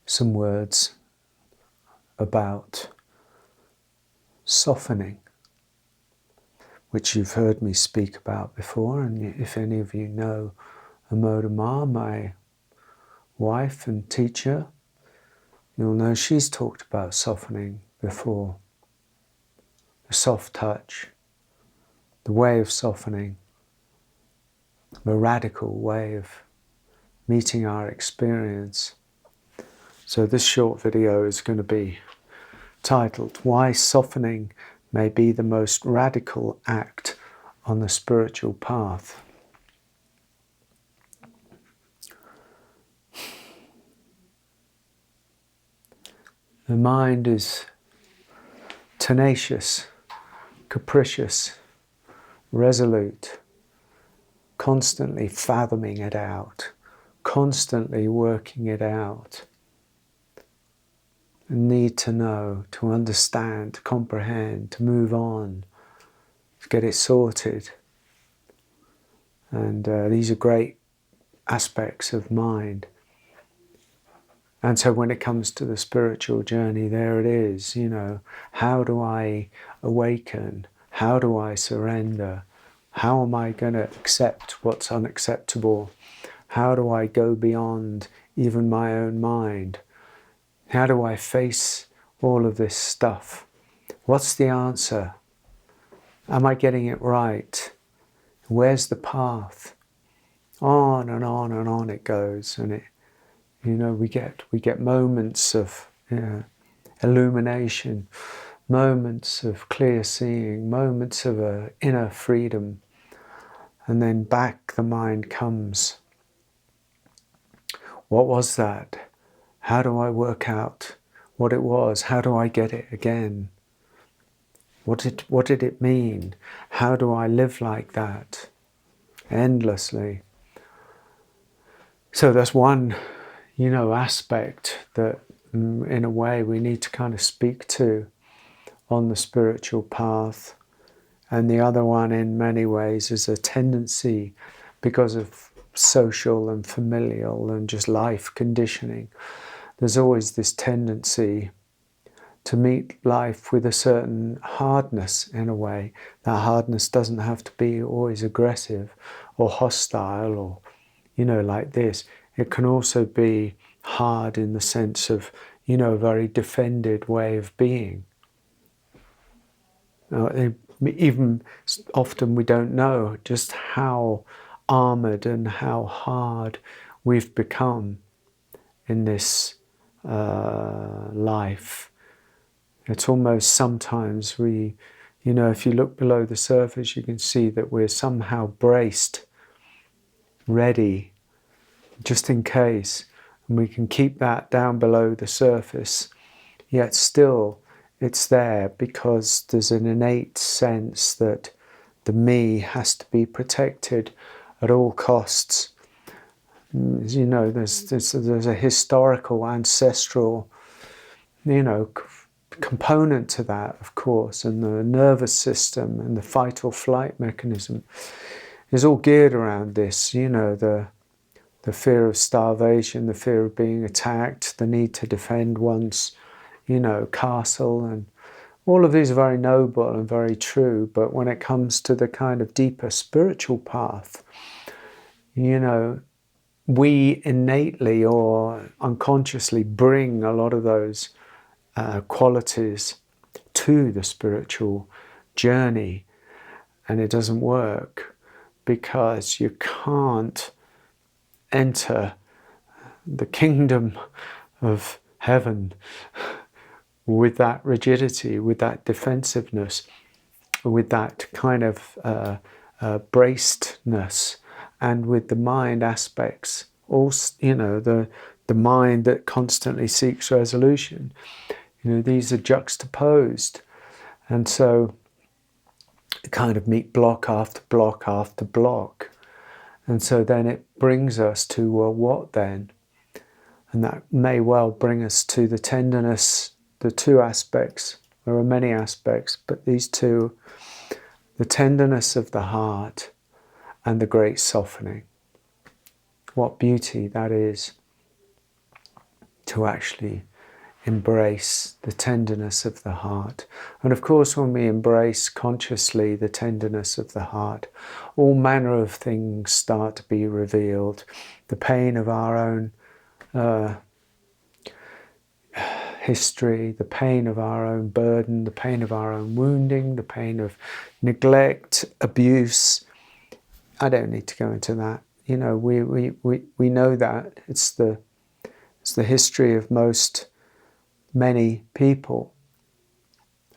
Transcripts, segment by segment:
some words about softening, which you've heard me speak about before. And if any of you know Amoda Ma, my wife and teacher, you'll know she's talked about softening before. The soft touch, the way of softening, the radical way of meeting our experience. So this short video is going to be titled, Why Softening May Be the Most Radical Act on the Spiritual Path. The mind is tenacious, capricious, resolute, constantly fathoming it out, constantly working it out. A need to know, to understand, to comprehend, to move on, to get it sorted. And these are great aspects of mind. And so when it comes to the spiritual journey, there it is, how do I awaken? How do I surrender? How am I going to accept what's unacceptable? How do I go beyond even my own mind? How do I face all of this stuff? What's the answer? Am I getting it right? Where's the path? On and on and on it goes, and we get moments of illumination, moments of clear seeing, moments of inner freedom, and then back the mind comes. What was that? How do I work out what it was? How do I get it again? What did it mean? How do I live like that? Endlessly. So that's one aspect that in a way we need to kind of speak to on the spiritual path. And the other one in many ways is a tendency, because of social and familial and just life conditioning. There's always this tendency to meet life with a certain hardness in a way. That hardness doesn't have to be always aggressive or hostile or, like this. It can also be hard in the sense of, a very defended way of being. Even often we don't know just how armored and how hard we've become in this life. It's almost sometimes we, if you look below the surface, you can see that we're somehow braced, ready, just in case. And we can keep that down below the surface, yet still it's there because there's an innate sense that the me has to be protected at all costs. There's a historical, ancestral, component to that, of course, and the nervous system and the fight or flight mechanism is all geared around this, the fear of starvation, the fear of being attacked, the need to defend one's, castle, and all of these are very noble and very true. But when it comes to the kind of deeper spiritual path, we innately or unconsciously bring a lot of those qualities to the spiritual journey, and it doesn't work because you can't enter the kingdom of heaven with that rigidity, with that defensiveness, with that kind of bracedness, and with the mind aspects. Also, the mind that constantly seeks resolution. These are juxtaposed, and so kind of meet block after block after block. And so then it brings us to, well, what then? And that may well bring us to the tenderness, the two aspects. There are many aspects, but these two, the tenderness of the heart and the great softening. What beauty that is. to actually embrace the tenderness of the heart. And of course, when we embrace consciously the tenderness of the heart, all manner of things start to be revealed. The pain of our own history, the pain of our own burden, the pain of our own wounding, the pain of neglect, abuse. I don't need to go into that. You know, we know that it's the history of many people,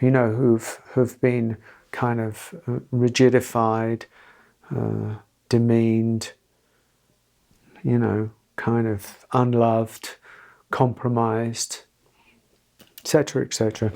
you know, who've been kind of rigidified, demeaned, you know, kind of unloved, compromised, etc., etc.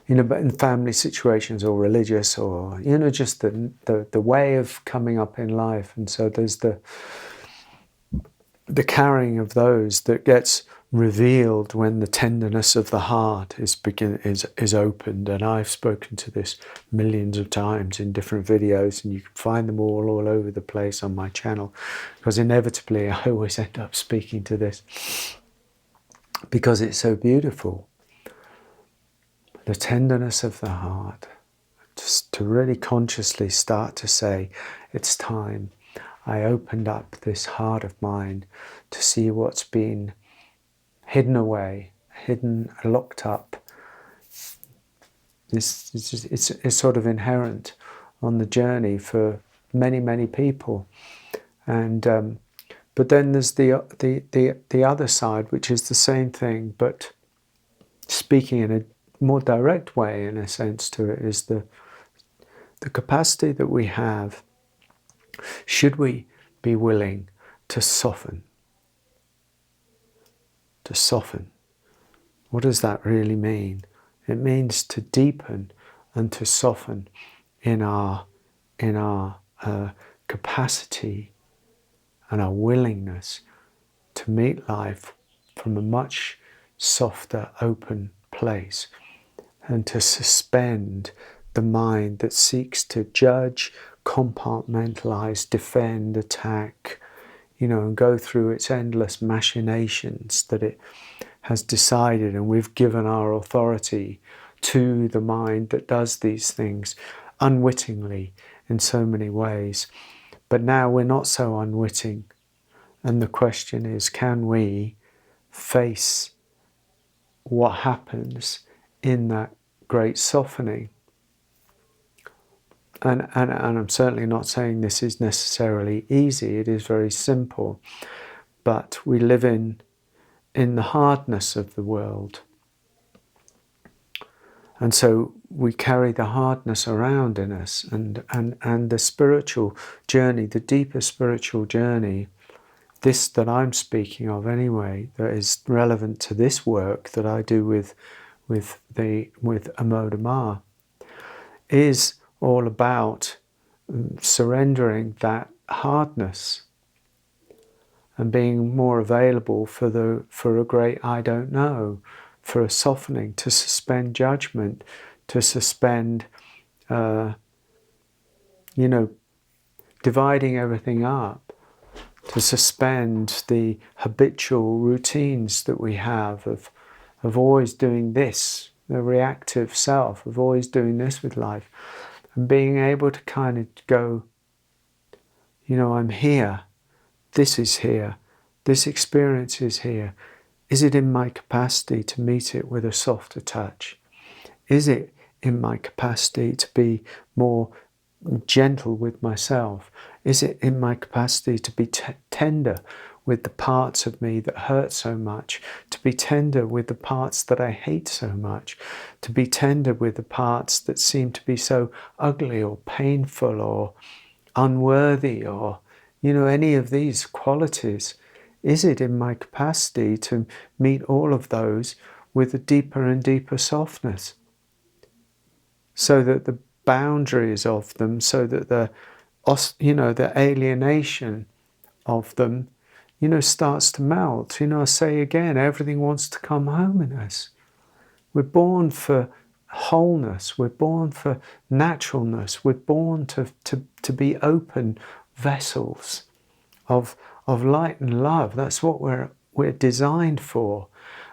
You know, but in family situations or religious, or, you know, just the way of coming up in life. And so there's the carrying of those that gets revealed when the tenderness of the heart is opened. And I've spoken to this millions of times in different videos, and you can find them all over the place on my channel, because inevitably I always end up speaking to this because it's so beautiful. The tenderness of the heart, just to really consciously start to say, it's time. I opened up this heart of mine to see what's been hidden away, locked up. It's sort of inherent on the journey for many people. And but then there's the other side, which is the same thing, but speaking in a more direct way, in a sense, to it, is the capacity that we have. Should we be willing to soften? To soften. What does that really mean? It means to deepen and to soften in our capacity and our willingness to meet life from a much softer, open place, and to suspend the mind that seeks to judge, compartmentalize, defend, attack, you know, and go through its endless machinations that it has decided, and we've given our authority to the mind that does these things unwittingly in so many ways. But now we're not so unwitting, and the question is, can we face what happens in that great softening? And I'm certainly not saying this is necessarily easy. It is very simple. But we live in the hardness of the world. And so we carry the hardness around in us. And the spiritual journey, the deeper spiritual journey, this that I'm speaking of anyway, that is relevant to this work that I do with Amodama, is all about surrendering that hardness and being more available for a great I don't know, for a softening, to suspend judgment, to suspend, you know, dividing everything up, to suspend the habitual routines that we have of always doing this, the reactive self, of always doing this with life. And being able to kind of go, you know, I'm here, this is here, this experience is here. Is it in my capacity to meet it with a softer touch? Is it in my capacity to be more gentle with myself? Is it in my capacity to be tender with the parts of me that hurt so much, to be tender with the parts that I hate so much, to be tender with the parts that seem to be so ugly or painful or unworthy, or, you know, any of these qualities? Is it in my capacity to meet all of those with a deeper and deeper softness, so that the boundaries of them, so that the alienation of them, you know, starts to melt? You know, I say again, everything wants to come home in us. We're born for wholeness. We're born for naturalness. We're born to be open vessels of light and love. That's what we're we're designed for.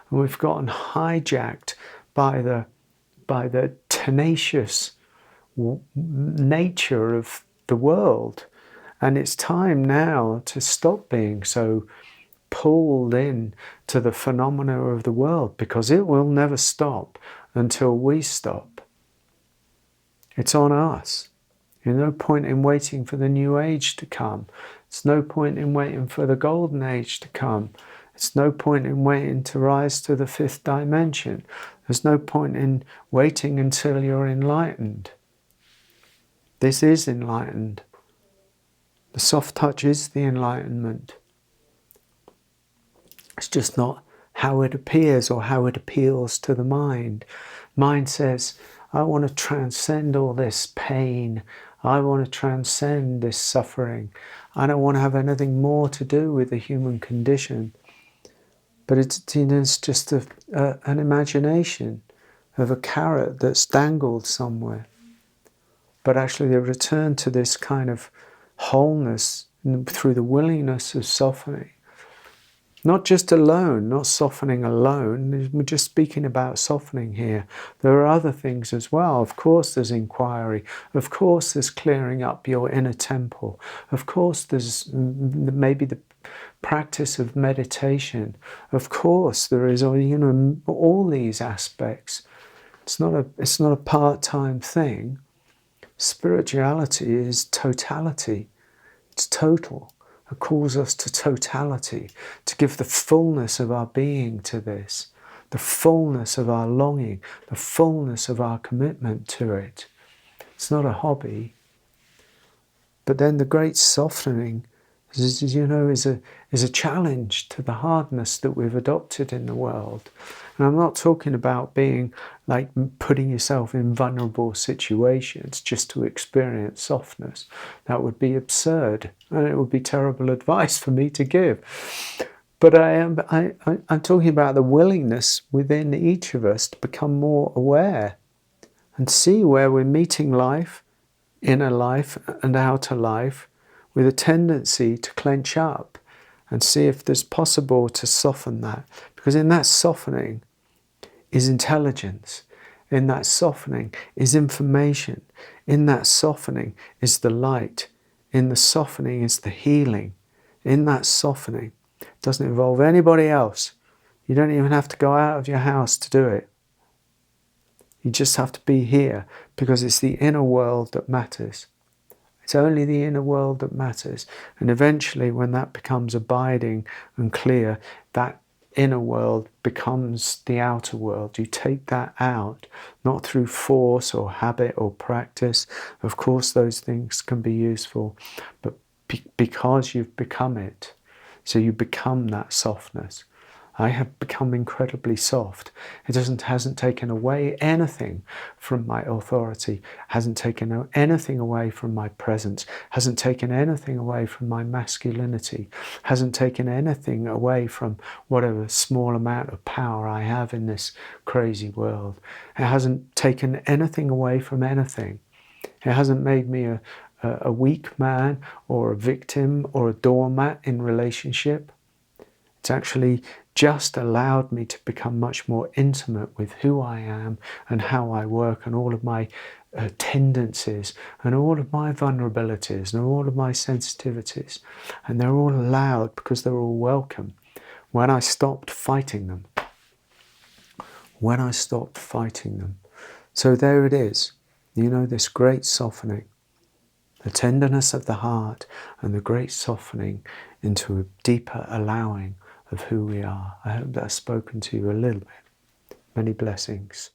And we've gotten hijacked by the tenacious nature of the world. And it's time now to stop being so pulled in to the phenomena of the world, because it will never stop until we stop. It's on us. There's no point in waiting for the new age to come. It's no point in waiting for the golden age to come. It's no point in waiting to rise to the fifth dimension. There's no point in waiting until you're enlightened. This is enlightened. The soft touch is the enlightenment. It's just not how it appears or how it appeals to the mind. Mind says, I want to transcend all this pain. I want to transcend this suffering. I don't want to have anything more to do with the human condition. But it's just an imagination of a carrot that's dangled somewhere. But actually the return to this kind of wholeness through the willingness of softening. Not just alone, not softening alone. We're just speaking about softening here. There are other things as well. Of course there's inquiry. Of course there's clearing up your inner temple. Of course there's maybe the practice of meditation. Of course there is, all these aspects. It's not a part-time thing. Spirituality is totality. It's total. It calls us to totality, to give the fullness of our being to this, the fullness of our longing, the fullness of our commitment to it. It's not a hobby. But then the great softening is a challenge to the hardness that we've adopted in the world. And I'm not talking about being like putting yourself in vulnerable situations just to experience softness. That would be absurd, and it would be terrible advice for me to give. But I'm talking about the willingness within each of us to become more aware and see where we're meeting life, inner life and outer life, with a tendency to clench up, and see if there's possible to soften that. Because in that softening is intelligence. In that softening is information. In that softening is the light. In the softening is the healing. In that softening, it doesn't involve anybody else. You don't even have to go out of your house to do it. You just have to be here, because it's the inner world that matters. It's only the inner world that matters. And eventually, when that becomes abiding and clear, that inner world becomes the outer world. You take that out, not through force or habit or practice. Of course, those things can be useful, but because you've become it. So you become that softness. I have become incredibly soft. It hasn't taken away anything from my authority, hasn't taken anything away from my presence, hasn't taken anything away from my masculinity, hasn't taken anything away from whatever small amount of power I have in this crazy world. It hasn't taken anything away from anything. It hasn't made me a weak man or a victim or a doormat in relationship. It's actually just allowed me to become much more intimate with who I am and how I work, and all of my tendencies and all of my vulnerabilities and all of my sensitivities. And they're all allowed because they're all welcome. When I stopped fighting them. When I stopped fighting them. So there it is. This great softening. The tenderness of the heart and the great softening into a deeper allowing of who we are. I hope that's spoken to you a little bit. Many blessings.